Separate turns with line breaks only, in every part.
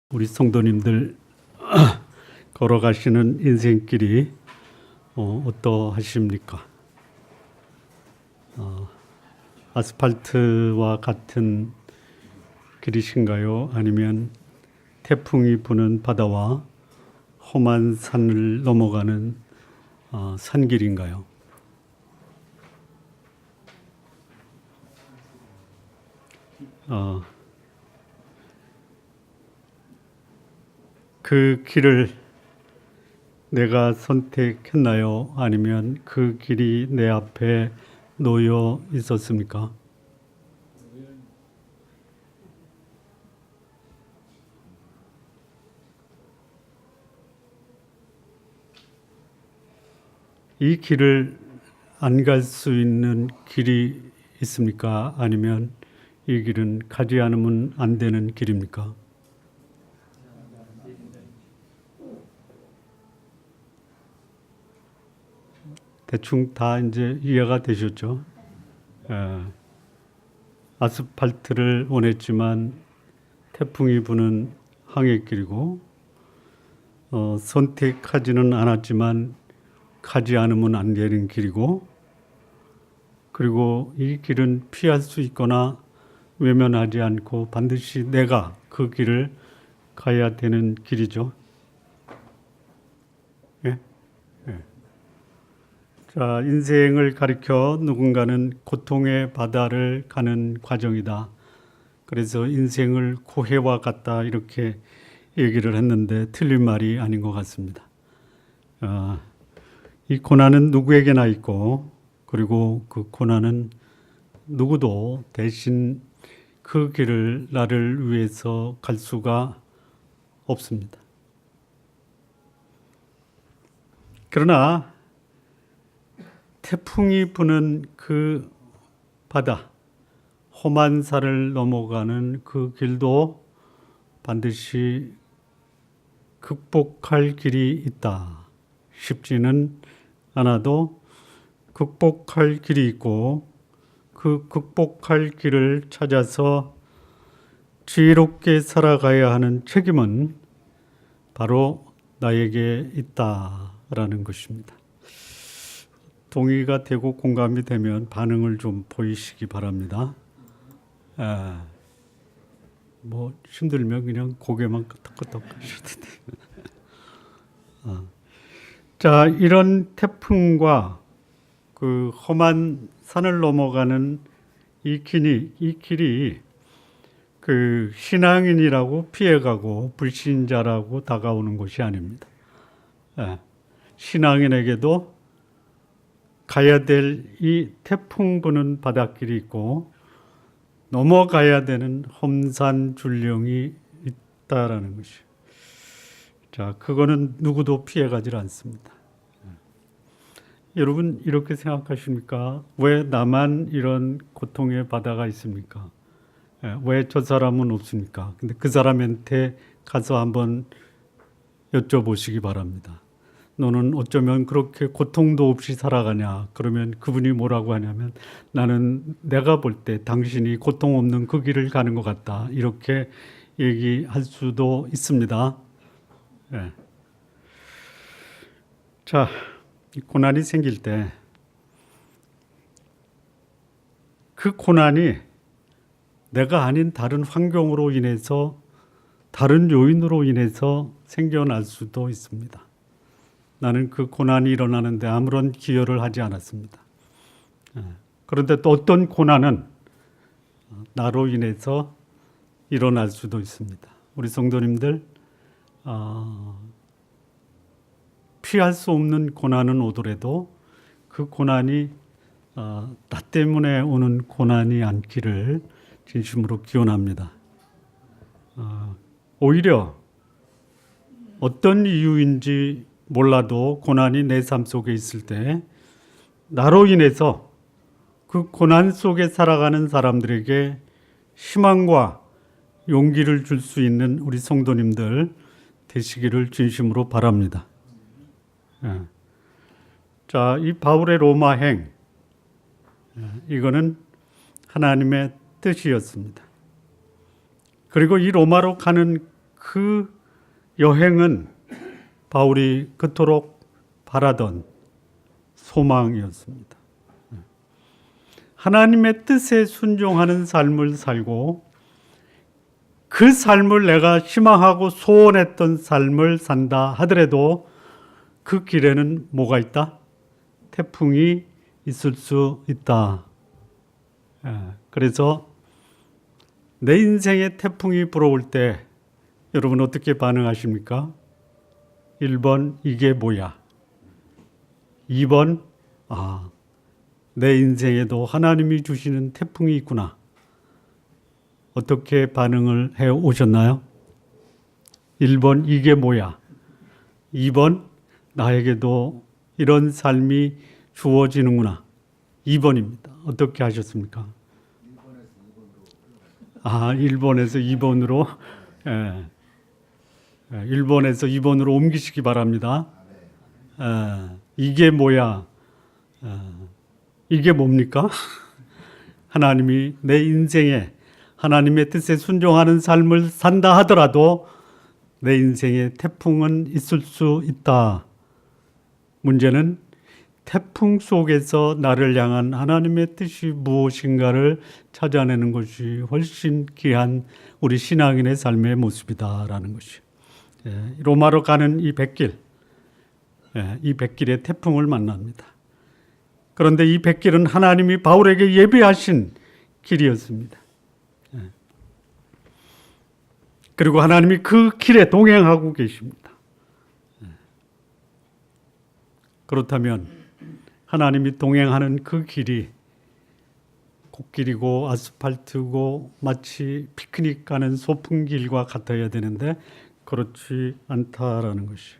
우리 성도님들 걸어가시는 인생길이 어떠하십니까? 아스팔트와 같은 길이신가요? 아니면 태풍이 부는 바다와 험한 산을 넘어가는 산길인가요? 그 길을 내가 선택했나요? 아니면 그 길이 내 앞에 놓여 있었습니까? 이 길을 안 갈 수 있는 길이 있습니까? 아니면 이 길은 가지 않으면 안 되는 길입니까? 대충 다 이제 이해가 되셨죠? 아스팔트를 원했지만 태풍이 부는 항해길이고, 선택하지는 않았지만 가지 않으면 안 되는 길이고, 그리고 이 길은 피할 수 있거나 외면하지 않고 반드시 내가 그 길을 가야 되는 길이죠. 예? 예. 자, 인생을 가리켜 누군가는 고통의 바다를 가는 과정이다. 그래서 인생을 고해와 같다 이렇게 얘기를 했는데 틀린 말이 아닌 것 같습니다. 이 고난은 누구에게나 있고, 그리고 그 고난은 누구도 대신 그 길을 나를 위해서 갈 수가 없습니다. 그러나 태풍이 부는 그 바다, 험한 산을 넘어가는 그 길도 반드시 극복할 길이 있다. 쉽지는 않아도 극복할 길이 있고, 그 극복할 길을 찾아서 지혜롭게 살아가야 하는 책임은 바로 나에게 있다라는 것입니다. 동의가 되고 공감이 되면 반응을 좀 보이시기 바랍니다. 뭐 힘들면 그냥 고개만 끄덕끄덕 하셔도 돼요. 자, 이런 태풍과 그 험한 산을 넘어가는 이 길이 그 신앙인이라고 피해가고 불신자라고 다가오는 것이 아닙니다. 신앙인에게도 가야 될 이 태풍 부는 바닷길이 있고 넘어가야 되는 험산 줄령이 있다라는 것이. 자, 그거는 누구도 피해가질 않습니다. 여러분 이렇게 생각하십니까? 왜 나만 이런 고통의 바다가 있습니까? 왜 저 사람은 없습니까? 근데 그 사람한테 가서 한번 여쭤보시기 바랍니다. 너는 어쩌면 그렇게 고통도 없이 살아가냐? 그러면 그분이 뭐라고 하냐면 나는 내가 볼 때 당신이 고통 없는 그 길을 가는 것 같다. 이렇게 얘기할 수도 있습니다. 자, 고난이 생길 때 그 고난이 내가 아닌 다른 환경으로 인해서 다른 요인으로 인해서 생겨날 수도 있습니다. 나는 그 고난이 일어나는데 아무런 기여를 하지 않았습니다. 그런데 또 어떤 고난은 나로 인해서 일어날 수도 있습니다. 우리 성도님들, 피할 수 없는 고난은 오더라도 그 고난이 나 때문에 오는 고난이 않기를 진심으로 기원합니다. 오히려 어떤 이유인지 몰라도 고난이 내 삶 속에 있을 때 나로 인해서 그 고난 속에 살아가는 사람들에게 희망과 용기를 줄 수 있는 우리 성도님들 되시기를 진심으로 바랍니다. 자, 이 바울의 로마행, 이거는 하나님의 뜻이었습니다. 그리고 이 로마로 가는 그 여행은 바울이 그토록 바라던 소망이었습니다. 하나님의 뜻에 순종하는 삶을 살고 그 삶을 내가 희망하고 소원했던 삶을 산다 하더라도 그 길에는 뭐가 있다? 태풍이 있을 수 있다. 그래서 내 인생에 태풍이 불어올 때 여러분 어떻게 반응하십니까? 1번 이게 뭐야? 2번 내 인생에도 하나님이 주시는 태풍이 있구나. 어떻게 반응을 해 오셨나요? 1번 이게 뭐야? 2번 나에게도 이런 삶이 주어지는구나. 2번입니다. 어떻게 하셨습니까? 1번에서 2번으로 1번에서 2번으로 옮기시기 바랍니다. 이게 뭐야? 이게 뭡니까? 하나님이 내 인생에 하나님의 뜻에 순종하는 삶을 산다 하더라도 내 인생에 태풍은 있을 수 있다. 문제는 태풍 속에서 나를 향한 하나님의 뜻이 무엇인가를 찾아내는 것이 훨씬 귀한 우리 신앙인의 삶의 모습이다라는 것이. 로마로 가는 이 백길, 이 백길에 태풍을 만납니다. 그런데 이 백길은 하나님이 바울에게 예비하신 길이었습니다. 그리고 하나님이 그 길에 동행하고 계십니다. 그렇다면 하나님이 동행하는 그 길이 꽃길이고 아스팔트고 마치 피크닉 가는 소풍길과 같아야 되는데 그렇지 않다라는 것이에요.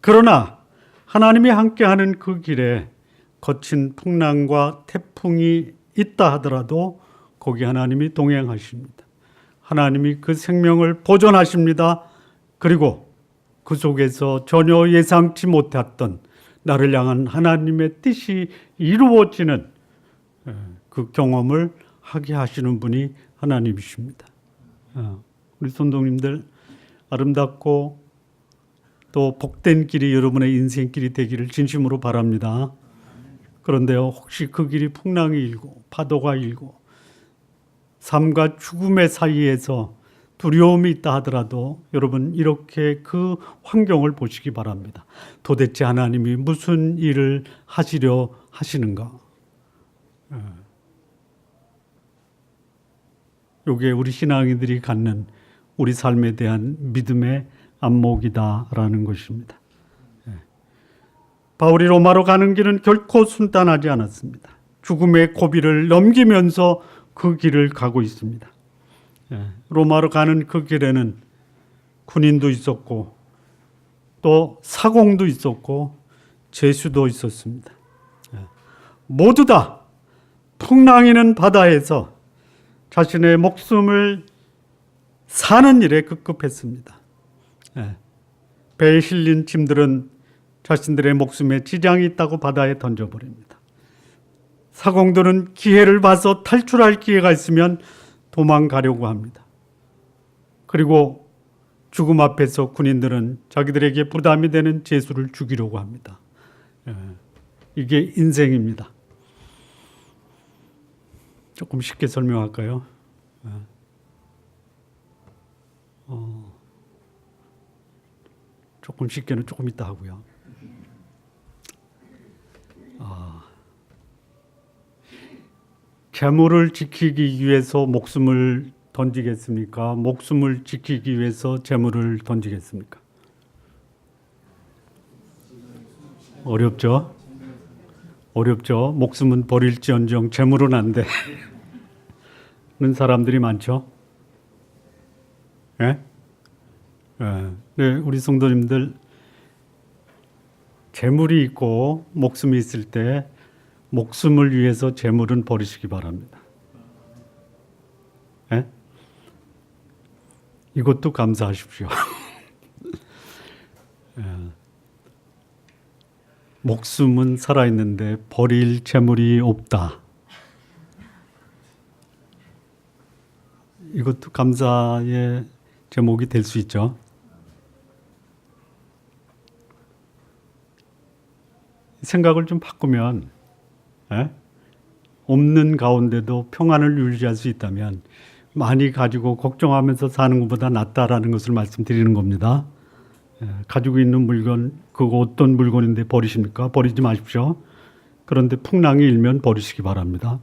그러나 하나님이 함께하는 그 길에 거친 풍랑과 태풍이 있다 하더라도 거기 하나님이 동행하십니다. 하나님이 그 생명을 보존하십니다. 그리고 그 속에서 전혀 예상치 못했던 나를 향한 하나님의 뜻이 이루어지는 그 경험을 하게 하시는 분이 하나님이십니다. 우리 선동님들 아름답고 또 복된 길이 여러분의 인생길이 되기를 진심으로 바랍니다. 그런데요, 혹시 그 길이 풍랑이 일고 파도가 일고 삶과 죽음의 사이에서 두려움이 있다 하더라도 여러분 이렇게 그 환경을 보시기 바랍니다. 도대체 하나님이 무슨 일을 하시려 하시는가? 이게 우리 신앙인들이 갖는 우리 삶에 대한 믿음의 안목이다라는 것입니다. 바울이 로마로 가는 길은 결코 순탄하지 않았습니다. 죽음의 고비를 넘기면서 그 길을 가고 있습니다. 로마로 가는 그 길에는 군인도 있었고 또 사공도 있었고 죄수도 있었습니다. 모두 다 풍랑이는 바다에서 자신의 목숨을 사는 일에 급급했습니다. 배에 실린 짐들은 자신들의 목숨에 지장이 있다고 바다에 던져버립니다. 사공들은 기회를 봐서 탈출할 기회가 있으면 도망가려고 합니다. 그리고 죽음 앞에서 군인들은 자기들에게 부담이 되는 죄수를 죽이려고 합니다. 이게 인생입니다. 조금 쉽게 설명할까요? 조금 쉽게는 조금 이따 하고요. 재물을 지키기 위해서 목숨을 던지겠습니까? 목숨을 지키기 위해서 재물을 던지겠습니까? 어렵죠? 어렵죠? 목숨은 버릴지언정 재물은 안 돼. 는 사람들이 많죠? 예? 네, 우리 성도님들 재물이 있고 목숨이 있을 때 목숨을 위해서 재물은 버리시기 바랍니다. 예? 이것도 감사하십시오. 예. 목숨은 살아있는데 버릴 재물이 없다. 이것도 감사의 제목이 될 수 있죠. 생각을 좀 바꾸면 없는 가운데도 평안을 유지할 수 있다면 많이 가지고 걱정하면서 사는 것보다 낫다라는 것을 말씀드리는 겁니다. 가지고 있는 물건, 그거 어떤 물건인데 버리십니까? 버리지 마십시오. 그런데 풍랑이 일면 버리시기 바랍니다.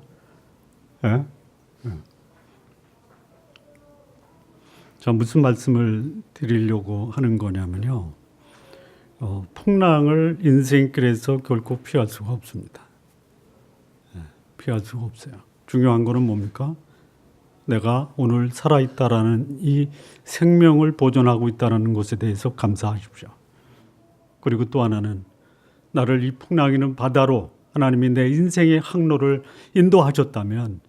자, 무슨 말씀을 드리려고 하는 거냐면요. 풍랑을 인생길에서 결코 피할 수가 없습니다. 피할 수가 없어요. 중요한 거는 뭡니까? 내가 오늘 살아있다라는 이 생명을 보존하고 있다는 것에 대해서 감사하십시오. 그리고 또 하나는 나를 이 풍랑이는 바다로 하나님이 내 인생의 항로를 인도하셨다면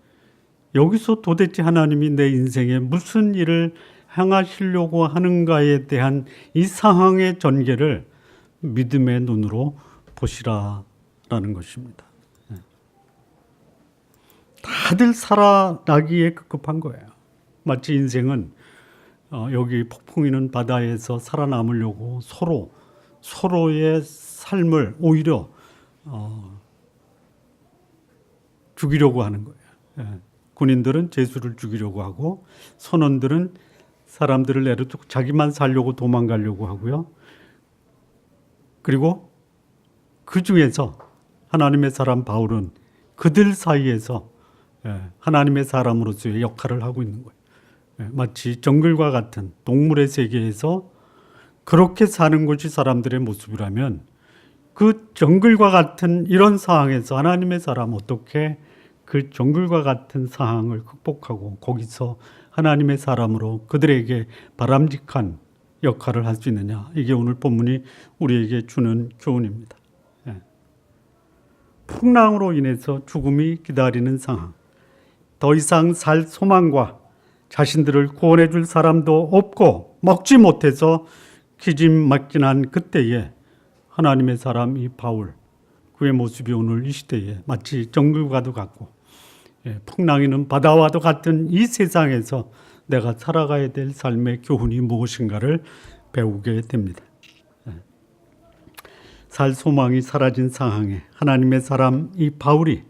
여기서 도대체 하나님이 내 인생에 무슨 일을 행하시려고 하는가에 대한 이 상황의 전개를 믿음의 눈으로 보시라라는 것입니다. 다들 살아나기에 급급한 거예요. 마치 인생은 여기 폭풍이는 바다에서 살아남으려고 서로의 삶을 오히려 죽이려고 하는 거예요. 군인들은 죄수를 죽이려고 하고 선원들은 사람들을 내려두고 자기만 살려고 도망가려고 하고요. 그리고 그 중에서 하나님의 사람 바울은 그들 사이에서 하나님의 사람으로서의 역할을 하고 있는 거예요. 마치 정글과 같은 동물의 세계에서 그렇게 사는 것이 사람들의 모습이라면 그 정글과 같은 이런 상황에서 하나님의 사람 어떻게 그 정글과 같은 상황을 극복하고 거기서 하나님의 사람으로 그들에게 바람직한 역할을 할 수 있느냐. 이게 오늘 본문이 우리에게 주는 교훈입니다. 풍랑으로 인해서 죽음이 기다리는 상황. 더 이상 살 소망과 자신들을 구원해 줄 사람도 없고 먹지 못해서 기진막진한 그때에 하나님의 사람 이 바울, 그의 모습이 오늘 이 시대에 마치 정글과도 같고 풍랑이는 바다와도 같은 이 세상에서 내가 살아가야 될 삶의 교훈이 무엇인가를 배우게 됩니다. 살 소망이 사라진 상황에 하나님의 사람 이 바울이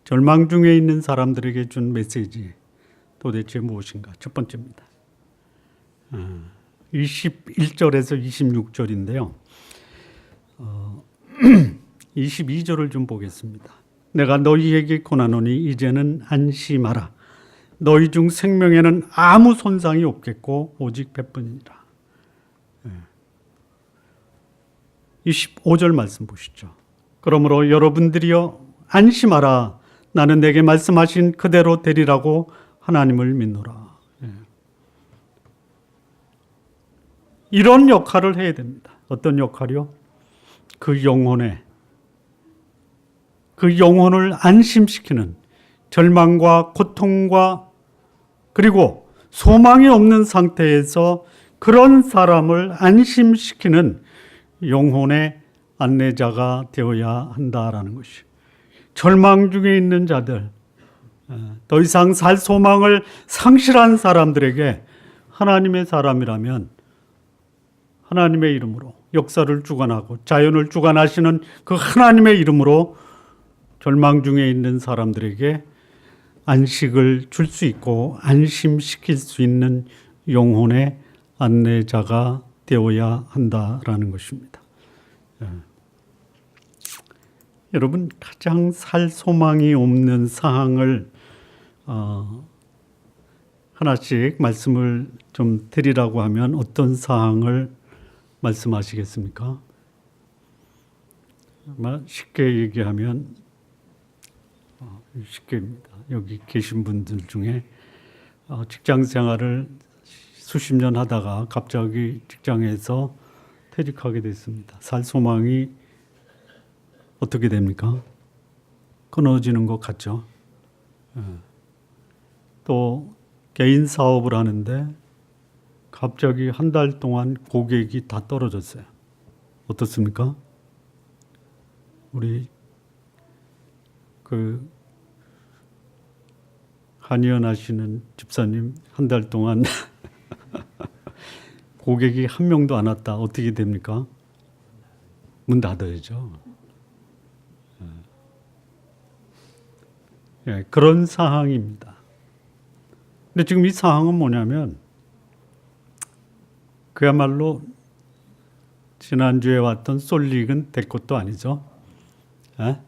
절망 중에 있는 사람들에게 준 메시지 도대체 무엇인가? 첫 번째입니다. 21절에서 26절인데요. 22절을 좀 보겠습니다. 내가 너희에게 권하노니 이제는 안심하라. 너희 중 생명에는 아무 손상이 없겠고 오직 배뿐이니라. 25절 말씀 보시죠. 그러므로 여러분들이여 안심하라. 나는 내게 말씀하신 그대로 되리라고 하나님을 믿노라. 이런 역할을 해야 됩니다. 어떤 역할이요? 그 영혼을 안심시키는 절망과 고통과 그리고 소망이 없는 상태에서 그런 사람을 안심시키는 영혼의 안내자가 되어야 한다라는 것이. 절망 중에 있는 자들, 더 이상 살 소망을 상실한 사람들에게 하나님의 사람이라면 하나님의 이름으로 역사를 주관하고 자연을 주관하시는 그 하나님의 이름으로 절망 중에 있는 사람들에게 안식을 줄 수 있고 안심시킬 수 있는 영혼의 안내자가 되어야 한다라는 것입니다. 여러분, 가장 살 소망이 없는 상황을 하나씩 말씀을 좀 드리라고 하면 어떤 상황을 말씀하시겠습니까? 쉽게 얘기하면 쉽게입니다. 여기 계신 분들 중에 직장 생활을 수십 년 하다가 갑자기 직장에서 퇴직하게 됐습니다. 살 소망이 어떻게 됩니까? 끊어지는 것 같죠. 또 개인 사업을 하는데 갑자기 한 달 동안 고객이 다 떨어졌어요. 어떻습니까? 우리 그 한의원 하시는 집사님 한 달 동안 고객이 한 명도 안 왔다. 어떻게 됩니까? 문 닫아야죠. 예, 그런 상황입니다. 근데 지금 이 상황은 뭐냐면 그야말로 지난주에 왔던 솔릭은 될 것도 아니죠. 예?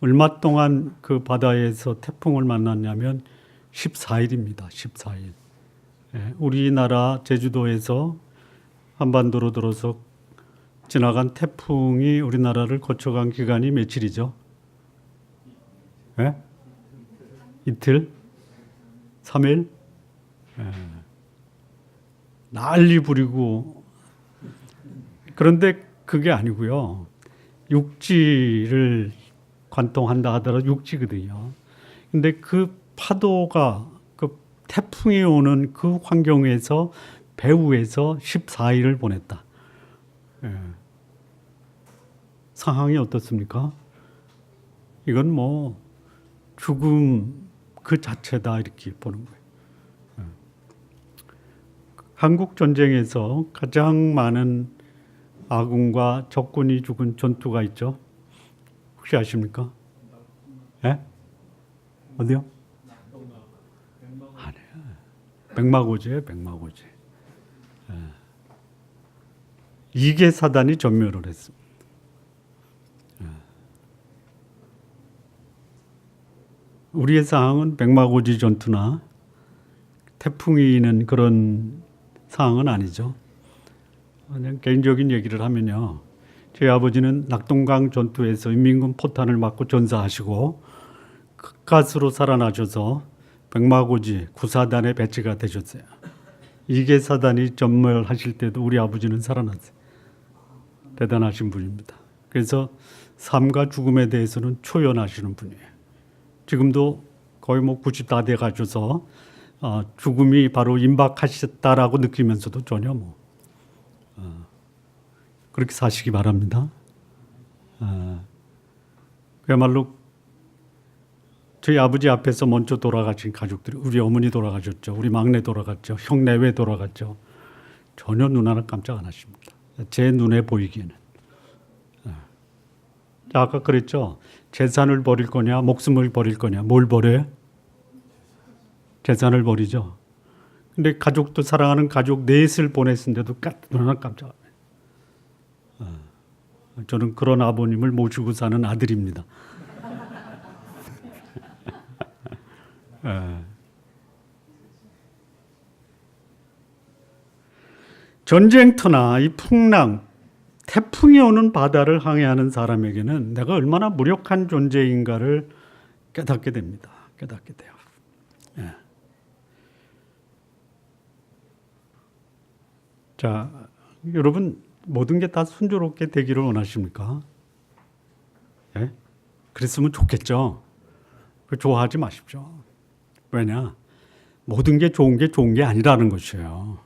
얼마 동안 그 바다에서 태풍을 만났냐면 14일입니다. 14일. 예, 우리나라 제주도에서 한반도로 들어서 지나간 태풍이 우리나라를 거쳐간 기간이 며칠이죠? 예? 이틀? 3일? 예. 난리 부리고. 그런데 그게 아니고요. 육지를 관통한다 하더라도 육지거든요. 근데 그 파도가 그 태풍이 오는 그 환경에서 배후에서 14일을 보냈다. 예. 상황이 어떻습니까? 이건 뭐 죽음 그 자체다 이렇게 보는 거예요. 예. 한국 전쟁에서 가장 많은 아군과 적군이 죽은 전투가 있죠. 혹시 아십니까? 예? 어디요? 아니에요. 백마고지예요, 백마고지. 예. 이게 사단이 전멸을 했습니다. 예. 우리의 상황은 백마고지 전투나 태풍이 있는 그런 상황은 아니죠. 그냥 개인적인 얘기를 하면요. 저희 아버지는 낙동강 전투에서 인민군 포탄을 맞고 전사하시고 극가스로 살아나셔서 백마고지 구사단에 배치가 되셨어요. 이게 사단이 전멸하실 때도 우리 아버지는 살아났어요. 대단하신 분입니다. 그래서 삶과 죽음에 대해서는 초연하시는 분이에요. 지금도 거의 뭐 90 다 돼 가셔서 죽음이 바로 임박하셨다라고 느끼면서도 전혀 뭐 그렇게 사시기 바랍니다. 그야말로 저희 아버지 앞에서 먼저 돌아가신 가족들이, 우리 어머니 돌아가셨죠. 우리 막내 돌아갔죠. 형 내외 돌아갔죠. 전혀 눈 하나 깜짝 안 하십니다. 제 눈에 보이기에는. 아까 그랬죠. 재산을 버릴 거냐, 목숨을 버릴 거냐. 뭘 버려요? 재산을 버리죠. 근데 가족도 사랑하는 가족 넷을 보냈는데도 눈 하나 깜짝 안 해요. 저는 그런 아버님을 모시고 사는 아들입니다. 전쟁터나 이 풍랑, 태풍이 오는 바다를 항해하는 사람에게는 내가 얼마나 무력한 존재인가를 깨닫게 됩니다. 깨닫게 돼요. 예. 자, 여러분 모든 게 다 순조롭게 되기를 원하십니까? 예? 그랬으면 좋겠죠. 좋아하지 마십시오. 왜냐? 모든 게 좋은 게 아니라는 것이에요.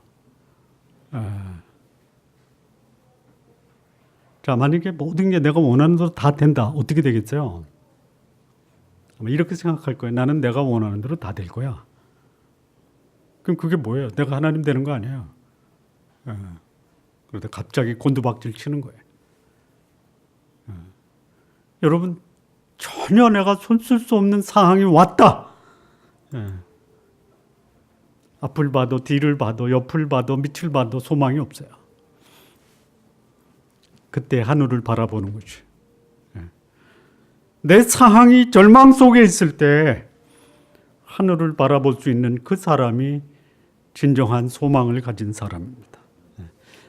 자, 만약에 모든 게 내가 원하는 대로 다 된다. 어떻게 되겠어요? 아마 이렇게 생각할 거예요. 나는 내가 원하는 대로 다 될 거야. 그럼 그게 뭐예요? 내가 하나님 되는 거 아니에요. 그러다 갑자기 곤두박질 치는 거예요. 여러분, 전혀 내가 손쓸 수 없는 상황이 왔다. 앞을 봐도 뒤를 봐도 옆을 봐도 밑을 봐도 소망이 없어요. 그때 하늘을 바라보는 거지. 내 상황이 절망 속에 있을 때 하늘을 바라볼 수 있는 그 사람이 진정한 소망을 가진 사람입니다.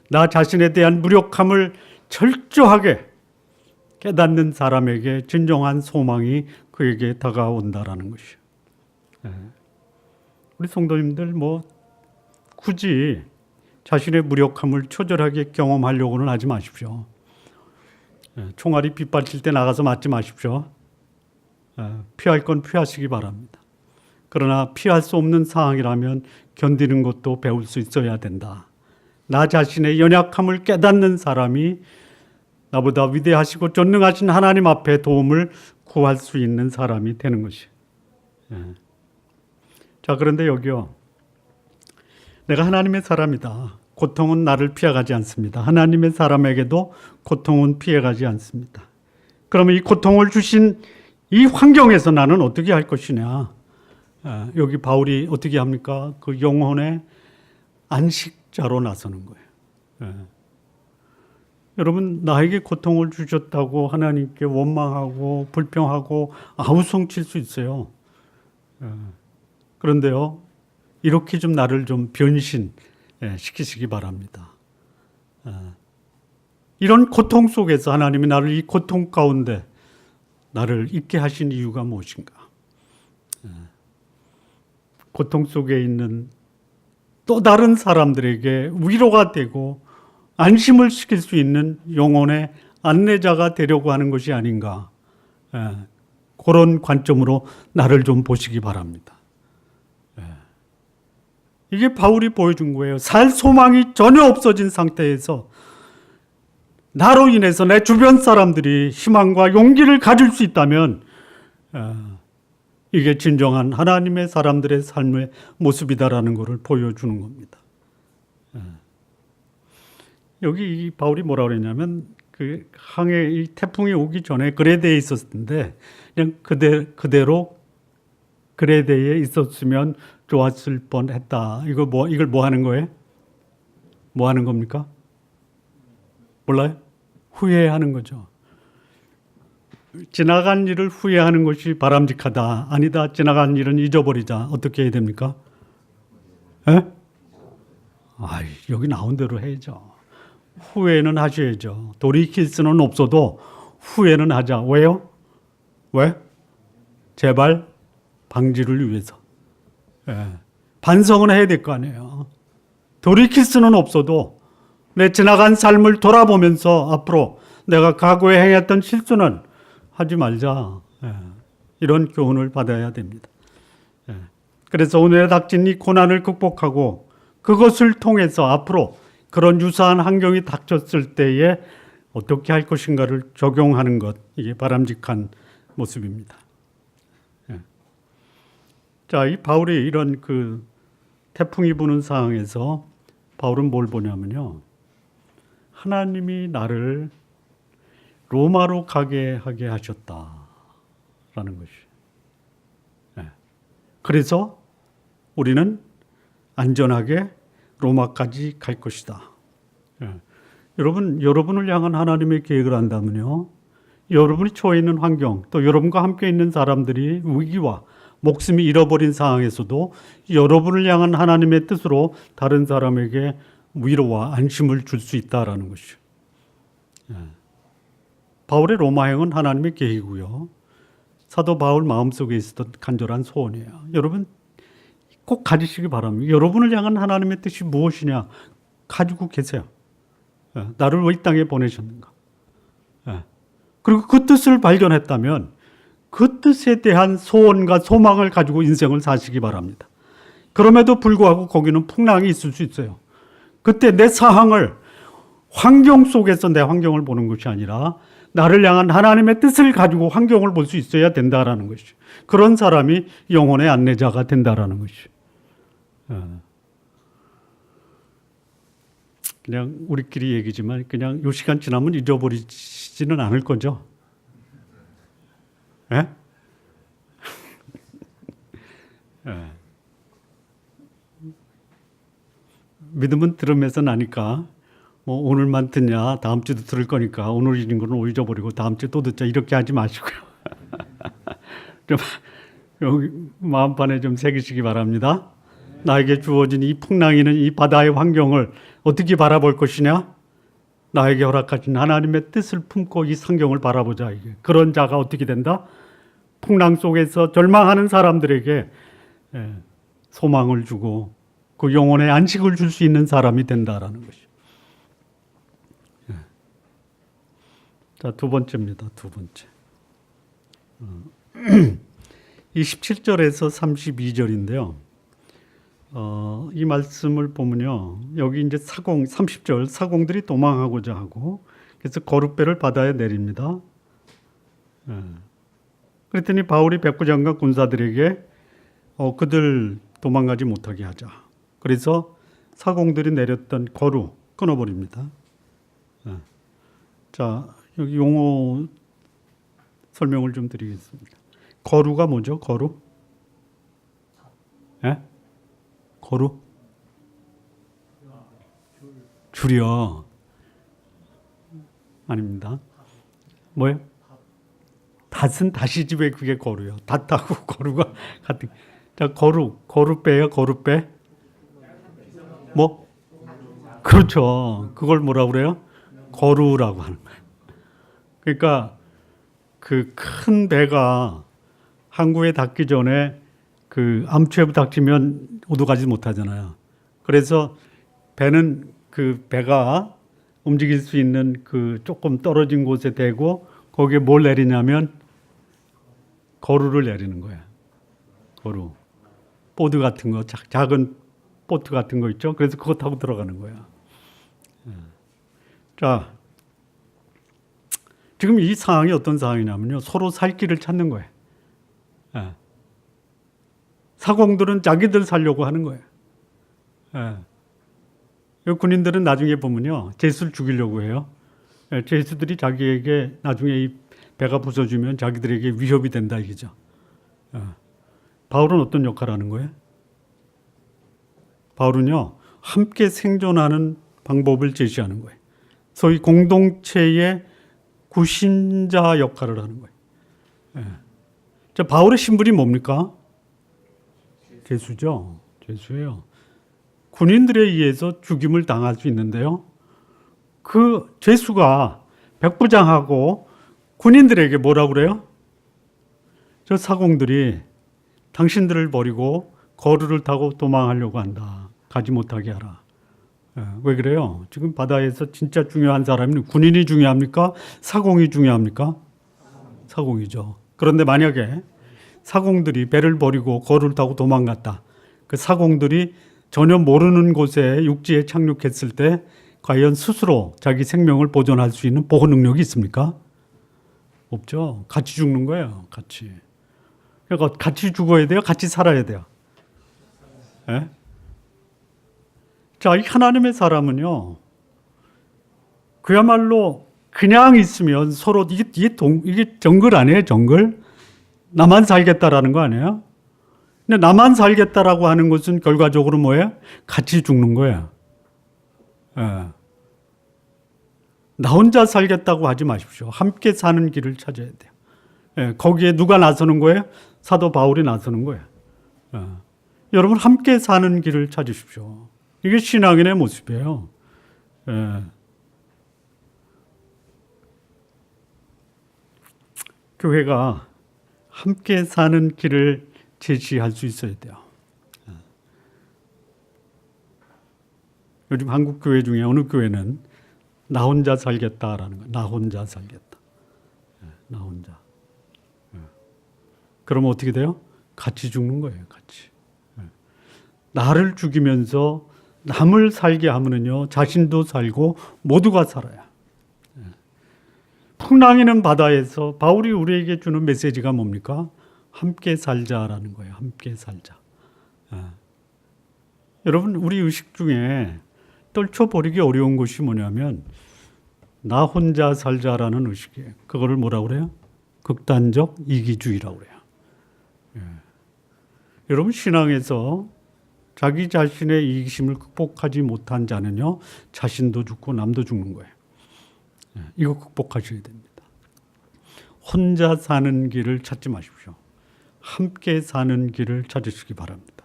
나 자신에 대한 무력함을 철저하게 깨닫는 사람에게 진정한 소망이 그에게 다가온다라는 것이에요. 우리 성도님들 뭐 굳이 자신의 무력함을 초절하게 경험하려고는 하지 마십시오. 총알이 빗발칠 때 나가서 맞지 마십시오. 피할 건 피하시기 바랍니다. 그러나 피할 수 없는 상황이라면 견디는 것도 배울 수 있어야 된다. 나 자신의 연약함을 깨닫는 사람이 나보다 위대하시고 전능하신 하나님 앞에 도움을 구할 수 있는 사람이 되는 것이에요. 자, 그런데 여기요. 내가 하나님의 사람이다. 고통은 나를 피해가지 않습니다. 하나님의 사람에게도 고통은 피해가지 않습니다. 그러면 이 고통을 주신 이 환경에서 나는 어떻게 할 것이냐? 여기 바울이 어떻게 합니까? 그 영혼의 안식자로 나서는 거예요. 여러분, 나에게 고통을 주셨다고 하나님께 원망하고 불평하고 아우성칠 수 있어요. 그런데요, 이렇게 좀 나를 좀 변신시키시기 바랍니다. 이런 고통 속에서 하나님이 나를 이 고통 가운데 나를 있게 하신 이유가 무엇인가? 고통 속에 있는 또 다른 사람들에게 위로가 되고 안심을 시킬 수 있는 영혼의 안내자가 되려고 하는 것이 아닌가. 그런 관점으로 나를 좀 보시기 바랍니다. 이게 바울이 보여준 거예요. 살 소망이 전혀 없어진 상태에서 나로 인해서 내 주변 사람들이 희망과 용기를 가질 수 있다면 이게 진정한 하나님의 사람들의 삶의 모습이다라는 것을 보여주는 겁니다. 여기 이 바울이 뭐라고 그랬냐면 그 항해 이 태풍이 오기 전에 그레데에 있었는데 그냥 그대로 그레데에 있었으면 좋았을 뻔했다. 이걸 뭐 하는 거예요? 뭐 하는 겁니까? 몰라요? 후회하는 거죠. 지나간 일을 후회하는 것이 바람직하다. 아니다. 지나간 일은 잊어버리자. 어떻게 해야 됩니까? 여기 나온 대로 해야죠. 후회는 하셔야죠. 돌이킬 수는 없어도 후회는 하자. 왜요? 왜? 재발 방지를 위해서. 반성은 해야 될 거 아니에요. 돌이킬 수는 없어도 내 지나간 삶을 돌아보면서 앞으로 내가 과거에 행했던 실수는 하지 말자. 이런 교훈을 받아야 됩니다. 그래서 오늘에 닥친 이 고난을 극복하고 그것을 통해서 앞으로 그런 유사한 환경이 닥쳤을 때에 어떻게 할 것인가를 적용하는 것, 이게 바람직한 모습입니다. 자, 이 바울이 이런 그 태풍이 부는 상황에서 바울은 뭘 보냐면요. 하나님이 나를 로마로 가게 하게 하셨다라는 것이. 그래서 우리는 안전하게 로마까지 갈 것이다. 여러분을 향한 하나님의 계획을 안다면요. 여러분이 처해 있는 환경, 또 여러분과 함께 있는 사람들이 위기와 목숨이 잃어버린 상황에서도 여러분을 향한 하나님의 뜻으로 다른 사람에게 위로와 안심을 줄 수 있다라는 것이죠. 바울의 로마행은 하나님의 계획이고요. 사도 바울 마음속에 있었던 간절한 소원이에요. 여러분 꼭 가지시기 바랍니다. 여러분을 향한 하나님의 뜻이 무엇이냐 가지고 계세요. 나를 왜 이 땅에 보내셨는가. 그리고 그 뜻을 발견했다면 그 뜻에 대한 소원과 소망을 가지고 인생을 사시기 바랍니다. 그럼에도 불구하고 거기는 풍랑이 있을 수 있어요. 그때 내 상황을 환경 속에서 내 환경을 보는 것이 아니라 나를 향한 하나님의 뜻을 가지고 환경을 볼 수 있어야 된다라는 것이. 그런 사람이 영혼의 안내자가 된다라는 것이. 그냥 우리끼리 얘기지만 그냥 이 시간 지나면 잊어버리지는 않을 거죠. 예? 믿음은 들으면서 나니까 뭐 오늘만 듣냐 다음 주도 들을 거니까 오늘 읽은 거는 잊어버리고 다음 주에 또 듣자 이렇게 하지 마시고요. 좀 여기 마음판에 좀 새기시기 바랍니다. 나에게 주어진 이 풍랑이는 이 바다의 환경을 어떻게 바라볼 것이냐? 나에게 허락하신 하나님의 뜻을 품고 이 상경을 바라보자. 이게. 그런 자가 어떻게 된다? 풍랑 속에서 절망하는 사람들에게 소망을 주고 그 영혼에 안식을 줄 수 있는 사람이 된다라는 것이죠. 자, 두 번째입니다. 두 번째. 27절에서 32절인데요. 이 말씀을 보면요. 여기 이제 30절 사공들이 도망하고자 하고 그래서 거룩배를 바다에 내립니다. 그랬더니 바울이 백부장과 군사들에게 그들 도망가지 못하게 하자. 그래서 사공들이 내렸던 거루 끊어버립니다. 자, 여기 용어 설명을 좀 드리겠습니다. 거루가 뭐죠? 거루? 예? 거루? 줄이요. 아닙니다. 뭐예요? 닷은 다시집에 그게 거루요. 닷하고 거루가 같은. 자, 거루 빼요. 거루 빼. 뭐? 그렇죠. 그걸 뭐라 그래요? 거루라고 하는 거예요. 그러니까 그 큰 배가 항구에 닿기 전에 그 암초에 닥치면 오도가지 못하잖아요. 그래서 배는 그 배가 움직일 수 있는 그 조금 떨어진 곳에 대고 거기에 뭘 내리냐면 거루를 내리는 거야. 거루. 보드 같은 거, 작은 보트 같은 거 있죠. 그래서 그거 타고 들어가는 거야. 자, 지금 이 상황이 어떤 상황이냐면요. 서로 살 길을 찾는 거예요. 사공들은 자기들 살려고 하는 거예요. 군인들은 나중에 보면요. 죄수를 죽이려고 해요. 죄수들이 자기에게 나중에 이 배가 부서지면 자기들에게 위협이 된다 이거죠. 바울은 어떤 역할을 하는 거예요? 바울은요. 함께 생존하는 방법을 제시하는 거예요. 소위 공동체의 구신자 역할을 하는 거예요. 자, 바울의 신분이 뭡니까? 죄수죠. 죄수예요. 군인들에 의해서 죽임을 당할 수 있는데요. 그 죄수가 백부장하고 군인들에게 뭐라고 그래요? 저 사공들이 당신들을 버리고 거루를 타고 도망하려고 한다. 가지 못하게 하라. 왜 그래요? 지금 바다에서 진짜 중요한 사람이 군인이 중요합니까? 사공이 중요합니까? 사공이죠. 그런데 만약에 사공들이 배를 버리고 거루를 타고 도망갔다. 그 사공들이 전혀 모르는 곳에 육지에 착륙했을 때 과연 스스로 자기 생명을 보존할 수 있는 보호 능력이 있습니까? 없죠. 같이 죽는 거예요. 같이. 그러니까 같이 죽어야 돼요? 같이 살아야 돼요? 예? 자, 이 하나님의 사람은요, 그야말로 그냥 있으면 서로 이게 정글 아니에요? 정글? 나만 살겠다라는 거 아니에요? 근데 나만 살겠다라고 하는 것은 결과적으로 뭐예요? 같이 죽는 거예요. 예. 나 혼자 살겠다고 하지 마십시오. 함께 사는 길을 찾아야 돼요. 예. 거기에 누가 나서는 거예요? 사도 바울이 나서는 거예요. 예. 여러분 함께 사는 길을 찾으십시오. 이게 신앙인의 모습이에요. 예. 교회가 함께 사는 길을 제시할 수 있어야 돼요. 요즘 한국 교회 중에 어느 교회는 나 혼자 살겠다라는 거예요. 나 혼자 살겠다. 나 혼자. 그러면 어떻게 돼요? 같이 죽는 거예요. 같이. 나를 죽이면서 남을 살게 하면은요, 자신도 살고 모두가 살아요. 풍랑이는 바다에서 바울이 우리에게 주는 메시지가 뭡니까? 함께 살자라는 거예요. 함께 살자. 여러분, 우리 의식 중에 떨쳐버리기 어려운 것이 뭐냐면 나 혼자 살자라는 의식이에요. 그거를 뭐라고 그래요? 극단적 이기주의라고 그래요. 여러분, 신앙에서 자기 자신의 이기심을 극복하지 못한 자는요, 자신도 죽고 남도 죽는 거예요. 이거 극복하셔야 됩니다. 혼자 사는 길을 찾지 마십시오. 함께 사는 길을 찾으시기 바랍니다.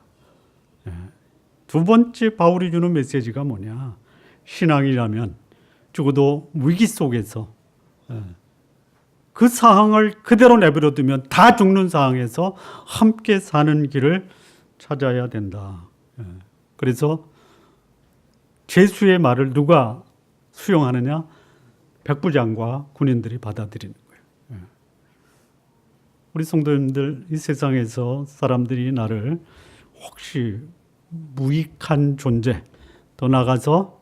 두 번째 바울이 주는 메시지가 뭐냐? 신앙이라면 적어도 위기 속에서 그 상황을 그대로 내버려두면 다 죽는 상황에서 함께 사는 길을 찾아야 된다. 그래서 죄수의 말을 누가 수용하느냐? 백부장과 군인들이 받아들이는 거예요. 우리 성도님들, 이 세상에서 사람들이 나를 혹시 무익한 존재, 더 나아가서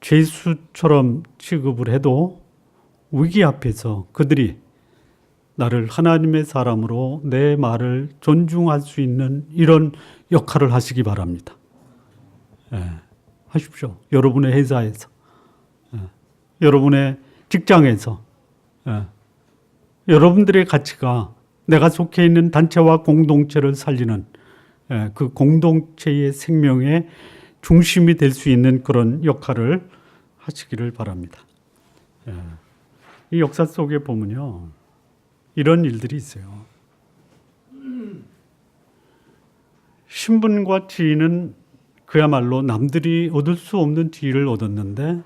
죄수처럼 취급을 해도 위기 앞에서 그들이 나를 하나님의 사람으로 내 말을 존중할 수 있는 이런 역할을 하시기 바랍니다. 하십시오. 여러분의 회사에서, 여러분의 직장에서, 여러분들의 가치가 내가 속해 있는 단체와 공동체를 살리는 그 공동체의 생명의 중심이 될 수 있는 그런 역할을 하시기를 바랍니다. 이 역사 속에 보면요, 이런 일들이 있어요. 신분과 지위는 그야말로 남들이 얻을 수 없는 지위를 얻었는데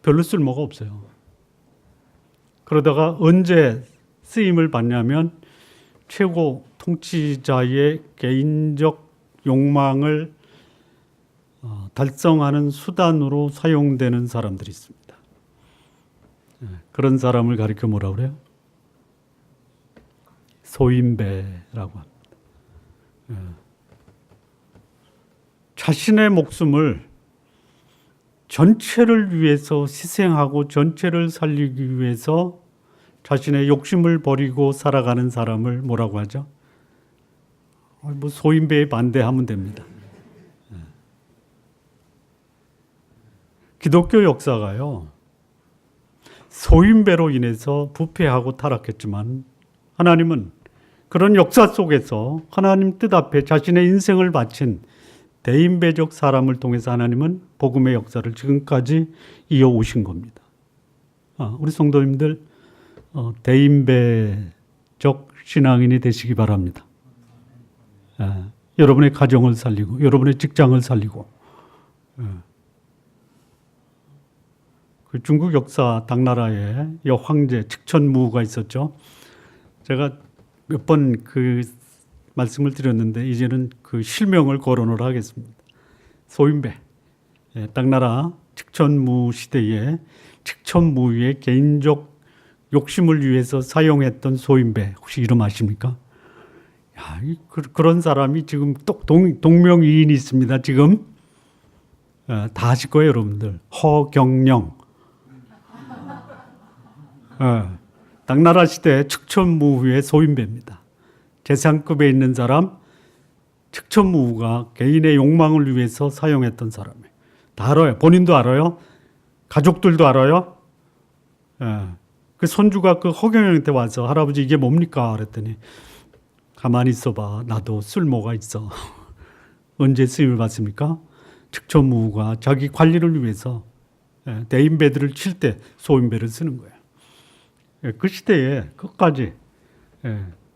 별로 쓸모가 없어요. 그러다가 언제 쓰임을 받냐면 최고 통치자의 개인적 욕망을 달성하는 수단으로 사용되는 사람들이 있습니다. 그런 사람을 가리켜 뭐라고 그래요? 소인배라고 합니다. 자신의 목숨을 전체를 위해서 희생하고 전체를 살리기 위해서 자신의 욕심을 버리고 살아가는 사람을 뭐라고 하죠? 뭐 소인배에 반대하면 됩니다. 기독교 역사가요, 소인배로 인해서 부패하고 타락했지만 하나님은 그런 역사 속에서 하나님 뜻 앞에 자신의 인생을 바친 대인배적 사람을 통해서 하나님은 복음의 역사를 지금까지 이어오신 겁니다. 우리 성도님들 대인배적 신앙인이 되시기 바랍니다. 여러분의 가정을 살리고 여러분의 직장을 살리고. 그 중국 역사 당나라에 여황제 측천무가 있었죠. 제가 몇 번 그 말씀을 드렸는데 이제는 그 실명을 거론을 하겠습니다. 소인배, 당나라 측천무 시대에 측천무의 개인적 욕심을 위해서 사용했던 소인배, 혹시 이름 아십니까? 야, 그런 사람이 지금 동명이인이 있습니다. 지금 다 아실 거예요, 여러분들. 허경영. 당나라 시대 측천무후의 소인배입니다. 재상급에 있는 사람, 측천무후가 개인의 욕망을 위해서 사용했던 사람이에요. 다 알아요. 본인도 알아요. 가족들도 알아요. 그 손주가 그 허경영한테 와서 할아버지 이게 뭡니까? 그랬더니 가만히 있어봐. 나도 쓸모가 있어. 언제 쓰임을 받습니까? 측천무후가 자기 관리를 위해서 대인배들을 칠 때 소인배를 쓰는 거예요. 그 시대에 끝까지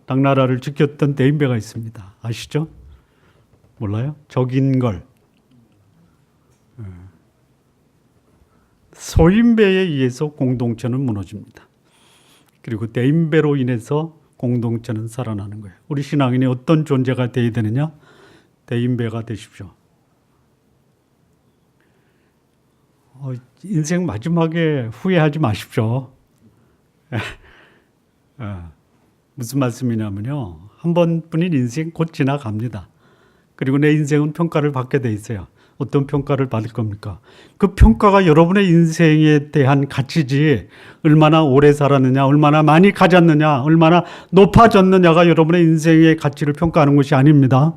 당나라를 지켰던 대인배가 있습니다. 아시죠? 몰라요? 적인걸. 소인배에 의해서 공동체는 무너집니다. 그리고 대인배로 인해서 공동체는 살아나는 거예요. 우리 신앙인이 어떤 존재가 되어야 되느냐? 대인배가 되십시오. 인생 마지막에 후회하지 마십시오. 무슨 말씀이냐면요, 한 번뿐인 인생 곧 지나갑니다. 그리고 내 인생은 평가를 받게 돼 있어요. 어떤 평가를 받을 겁니까? 그 평가가 여러분의 인생에 대한 가치지, 얼마나 오래 살았느냐, 얼마나 많이 가졌느냐, 얼마나 높아졌느냐가 여러분의 인생의 가치를 평가하는 것이 아닙니다.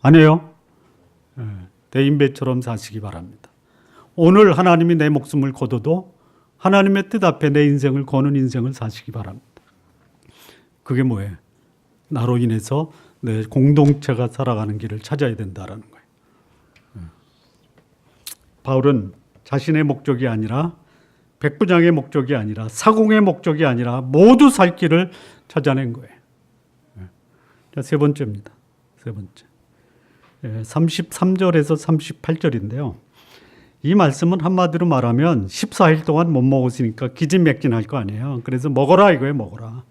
아니에요? 대인배처럼 사시기 바랍니다. 오늘 하나님이 내 목숨을 거둬도 하나님의 뜻 앞에 내 인생을 거는 인생을 사시기 바랍니다. 그게 뭐예요? 나로 인해서 내 공동체가 살아가는 길을 찾아야 된다라는 거예요. 바울은 자신의 목적이 아니라 백부장의 목적이 아니라 사공의 목적이 아니라 모두 살 길을 찾아낸 거예요. 자, 세 번째입니다. 세 번째. 33절에서 38절인데요. 이 말씀은 한마디로 말하면 14일 동안 못 먹었으니까 기진맥진할 거 아니에요. 그래서 먹어라 이거예요. 먹어라.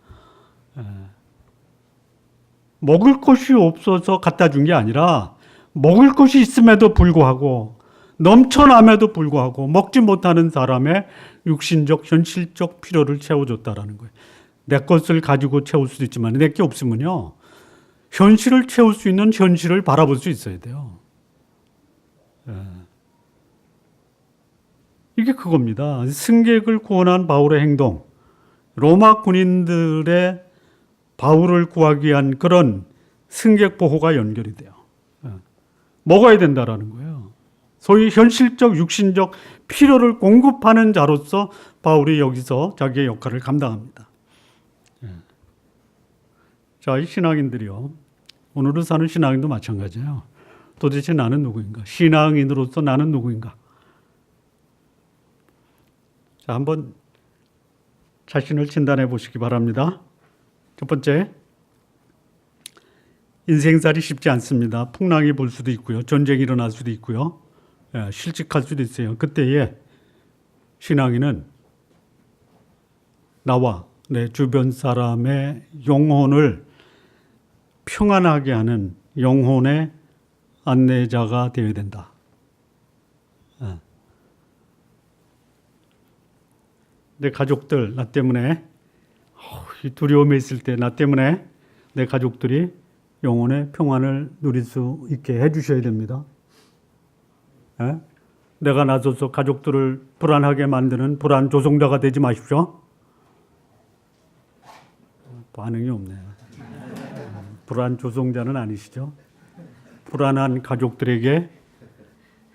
먹을 것이 없어서 갖다 준 게 아니라 먹을 것이 있음에도 불구하고 넘쳐남에도 불구하고 먹지 못하는 사람의 육신적 현실적 필요를 채워줬다라는 거예요. 내 것을 가지고 채울 수도 있지만 내 게 없으면요, 현실을 채울 수 있는 현실을 바라볼 수 있어야 돼요. 이게 그겁니다. 승객을 구원한 바울의 행동, 로마 군인들의 바울을 구하기 위한 그런 승객 보호가 연결이 돼요. 먹어야 된다라는 거예요. 소위 현실적 육신적 필요를 공급하는 자로서 바울이 여기서 자기의 역할을 감당합니다. 자, 이 신앙인들이요, 오늘을 사는 신앙인도 마찬가지예요. 도대체 나는 누구인가? 신앙인으로서 나는 누구인가? 자, 한번 자신을 진단해 보시기 바랍니다. 첫 번째, 인생살이 쉽지 않습니다. 풍랑이 불 수도 있고요. 전쟁이 일어날 수도 있고요. 실직할 수도 있어요. 그때에 신앙인은 나와 내 주변 사람의 영혼을 평안하게 하는 영혼의 안내자가 되어야 된다. 내 가족들, 나 때문에 두려움에 있을 때 나 때문에 내 가족들이 영혼의 평안을 누릴 수 있게 해주셔야 됩니다. 내가 나서서 가족들을 불안하게 만드는 불안 조종자가 되지 마십시오. 반응이 없네요. 불안 조종자는 아니시죠? 불안한 가족들에게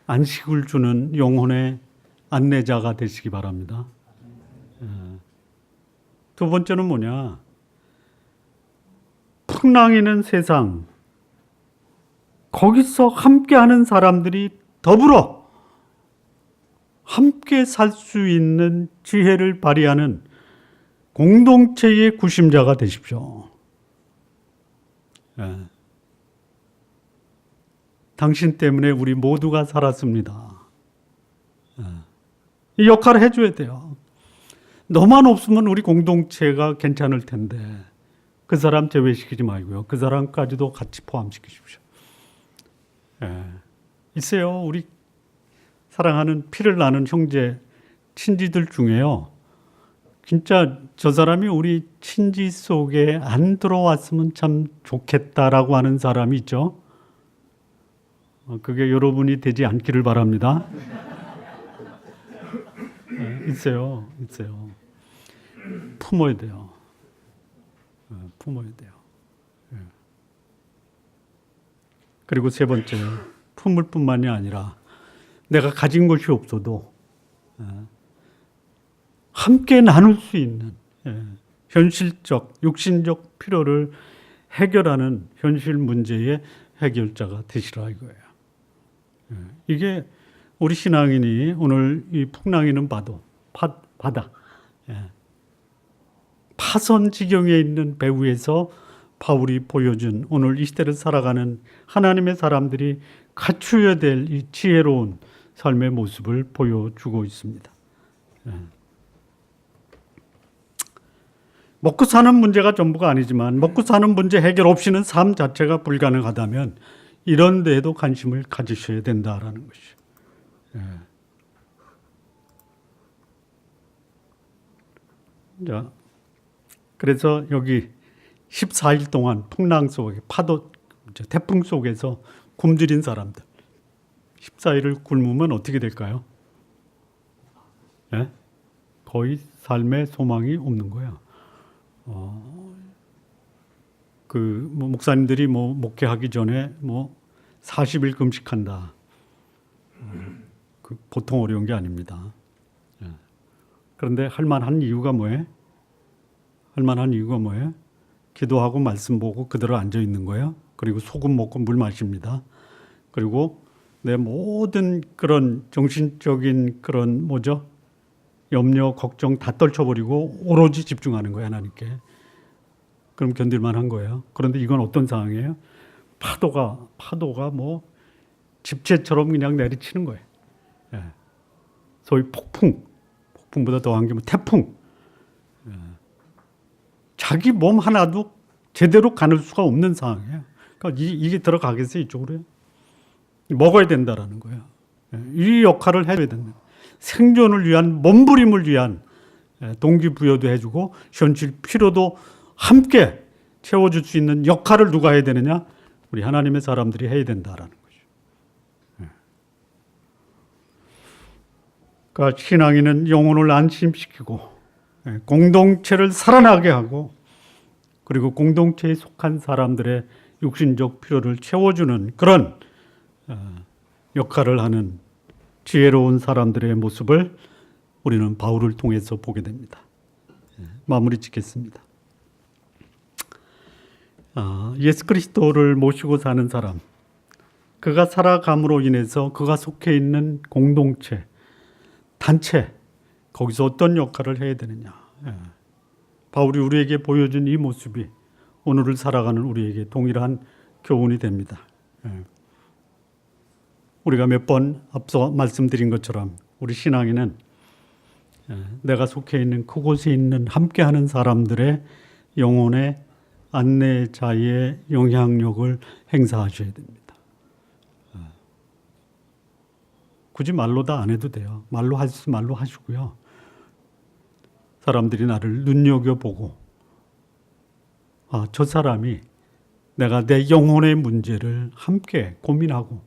안식을 주는 영혼의 안내자가 되시기 바랍니다. 두 번째는 뭐냐? 풍랑이는 세상, 거기서 함께하는 사람들이 더불어 함께 살 수 있는 지혜를 발휘하는 공동체의 구심자가 되십시오. 당신 때문에 우리 모두가 살았습니다. 이 역할을 해줘야 돼요. 너만 없으면 우리 공동체가 괜찮을 텐데 그 사람 제외시키지 말고요. 그 사람까지도 같이 포함시키십시오. 있어요. 우리 사랑하는 피를 나는 형제, 친지들 중에요. 진짜 저 사람이 우리 친지 속에 안 들어왔으면 참 좋겠다라고 하는 사람이 있죠. 그게 여러분이 되지 않기를 바랍니다. 있어요. 품어야 돼요. 품어야 돼요. 그리고 세 번째, 품을 뿐만이 아니라 내가 가진 것이 없어도 함께 나눌 수 있는 현실적, 육신적 필요를 해결하는 현실 문제의 해결자가 되시라 이거예요. 이게 우리 신앙인이 오늘 이 풍랑이는 바다, 파선 지경에 있는 배후에서 바울이 보여준 오늘 이 시대를 살아가는 하나님의 사람들이 갖추어야 될 이 지혜로운 삶의 모습을 보여주고 있습니다. 먹고 사는 문제가 전부가 아니지만 먹고 사는 문제 해결 없이는 삶 자체가 불가능하다면 이런 데에도 관심을 가지셔야 된다라는 것이죠. 자, 그래서 여기 14일 동안 풍랑 속에 태풍 속에서 굶주린 사람들 14일을 굶으면 어떻게 될까요? 거의 삶의 소망이 없는 거야. 목사님들이 목회하기 전에 40일 금식한다. 보통 어려운 게 아닙니다. 그런데 할 만한 이유가 뭐예요? 기도하고 말씀 보고 그대로 앉아 있는 거예요. 그리고 소금 먹고 물 마십니다. 그리고 내 모든 그런 정신적인 그런 염려, 걱정 다 떨쳐버리고 오로지 집중하는 거예요, 하나님께. 그럼 견딜만 한 거예요. 그런데 이건 어떤 상황이에요? 파도가 집채처럼 그냥 내리치는 거예요. 소위 폭풍보다 더한 게 태풍. 자기 몸 하나도 제대로 가눌 수가 없는 상황이에요. 그러니까 이게 들어가겠어요, 이쪽으로요? 먹어야 된다라는 거예요. 이 역할을 해줘야 된다. 생존을 위한, 몸부림을 위한 동기부여도 해주고 현실 필요도 함께 채워줄 수 있는 역할을 누가 해야 되느냐? 우리 하나님의 사람들이 해야 된다라는 거죠. 그러니까 신앙인은 영혼을 안심시키고 공동체를 살아나게 하고 그리고 공동체에 속한 사람들의 육신적 필요를 채워주는 그런 역할을 하는 지혜로운 사람들의 모습을 우리는 바울을 통해서 보게 됩니다. 마무리 짓겠습니다. 예수 그리스도를 모시고 사는 사람, 그가 살아감으로 인해서 그가 속해 있는 공동체, 단체, 거기서 어떤 역할을 해야 되느냐. 바울이 우리에게 보여준 이 모습이 오늘을 살아가는 우리에게 동일한 교훈이 됩니다. 우리가 몇 번 앞서 말씀드린 것처럼 우리 신앙에는 내가 속해 있는 그곳에 있는 함께하는 사람들의 영혼의 안내자의 영향력을 행사하셔야 됩니다. 굳이 말로 다 안 해도 돼요. 말로 하시고요. 사람들이 나를 눈여겨보고 저 사람이 내가 내 영혼의 문제를 함께 고민하고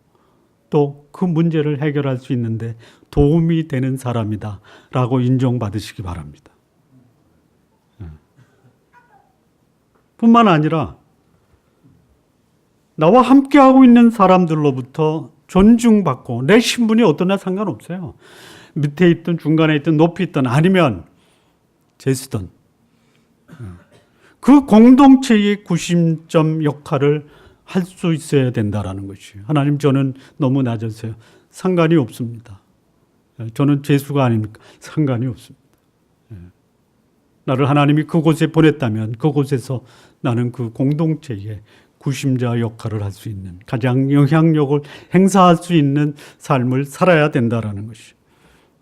또 그 문제를 해결할 수 있는데 도움이 되는 사람이다 라고 인정받으시기 바랍니다. 뿐만 아니라 나와 함께하고 있는 사람들로부터 존중받고 내 신분이 어떠나 상관없어요. 밑에 있든 중간에 있든 높이 있든 아니면 재수든 그 공동체의 구심점 역할을 할 수 있어야 된다라는 것이에요. 하나님, 저는 너무 낮았어요. 상관이 없습니다. 저는 죄수가 아닙니까? 상관이 없습니다. 나를 하나님이 그곳에 보냈다면 그곳에서 나는 그 공동체의 구심자 역할을 할 수 있는, 가장 영향력을 행사할 수 있는 삶을 살아야 된다라는 것이에요.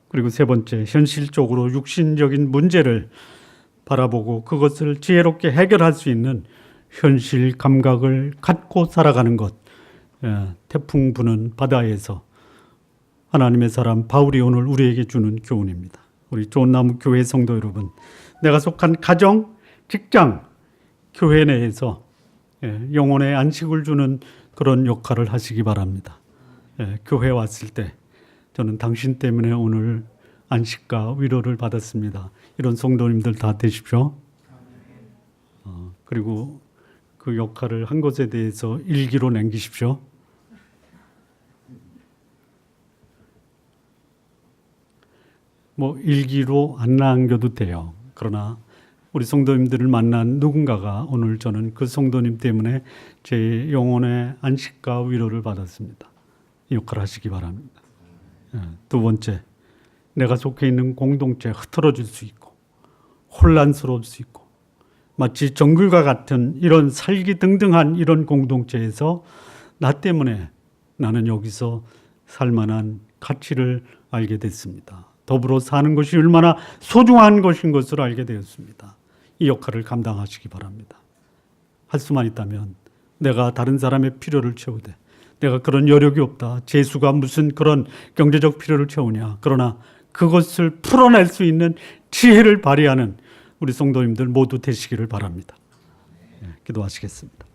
그리고 세 번째, 현실적으로 육신적인 문제를 바라보고 그것을 지혜롭게 해결할 수 있는 현실 감각을 갖고 살아가는 것. 태풍 부는 바다에서 하나님의 사람 바울이 오늘 우리에게 주는 교훈입니다. 우리 좋은 나무 교회 성도 여러분, 내가 속한 가정, 직장, 교회 내에서 영혼의 안식을 주는 그런 역할을 하시기 바랍니다. 교회 왔을 때 저는 당신 때문에 오늘 안식과 위로를 받았습니다. 이런 성도님들 다 되십시오. 그리고 그 역할을 한 것에 대해서 일기로 남기십시오. 일기로 안 남겨도 돼요. 그러나 우리 성도님들을 만난 누군가가 오늘 저는 그 성도님 때문에 제 영혼의 안식과 위로를 받았습니다. 이 역할을 하시기 바랍니다. 두 번째, 내가 속해 있는 공동체에 흐트러질 수 있고 혼란스러울 수 있고 마치 정글과 같은 이런 살기등등한 이런 공동체에서 나 때문에 나는 여기서 살만한 가치를 알게 됐습니다. 더불어 사는 것이 얼마나 소중한 것인 것을 알게 되었습니다. 이 역할을 감당하시기 바랍니다. 할 수만 있다면 내가 다른 사람의 필요를 채우되 내가 그런 여력이 없다. 재수가 무슨 그런 경제적 필요를 채우냐. 그러나 그것을 풀어낼 수 있는 지혜를 발휘하는 우리 성도님들 모두 되시기를 바랍니다. 기도하시겠습니다.